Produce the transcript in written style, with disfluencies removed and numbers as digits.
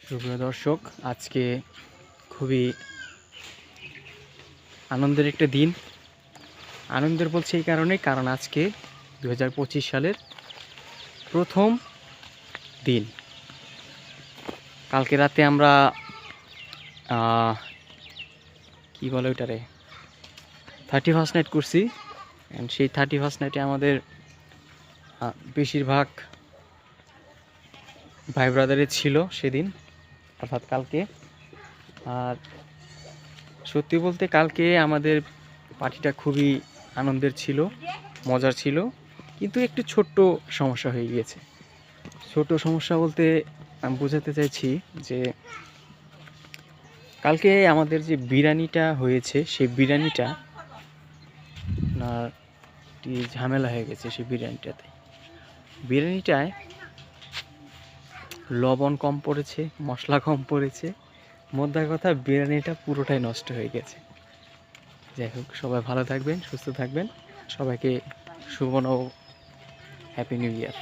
সুপ্রিয় দর্শক, আজকে খুবই আনন্দের একটা দিন। আনন্দের বলছি এই কারণে, কারণ আজকে 2025 সালের প্রথম দিন। কালকে রাতে আমরা কি বলে ওইটারে 31st নাইট করছি। অ্যান্ড সেই 31st নাইটে আমাদের বেশিরভাগ ভাই ব্রাদারের ছিল সেদিন, অর্থাৎ কালকে। আর সত্যি বলতে কালকে আমাদের পার্টিটা খুবই আনন্দের ছিল, মজার ছিল, কিন্তু একটু ছোট্ট সমস্যা হয়ে গিয়েছে। ছোট সমস্যা বলতে আমি বোঝাতে চাইছি যে কালকে আমাদের যে বিরিয়ানিটা হয়েছে সেই বিরিয়ানিটা আপনার একটি ঝামেলা হয়ে গেছে। সেই বিরিয়ানিটায় লবণ কম পড়েছে, মশলা কম পড়েছে, মোদ্দা কথা বিরিয়ানিটা পুরোটাই নষ্ট হয়ে গেছে। যাই হোক, সবাই ভালো থাকবেন, সুস্থ থাকবেন। সবাইকে শুভ নব হ্যাপি নিউ ইয়ার।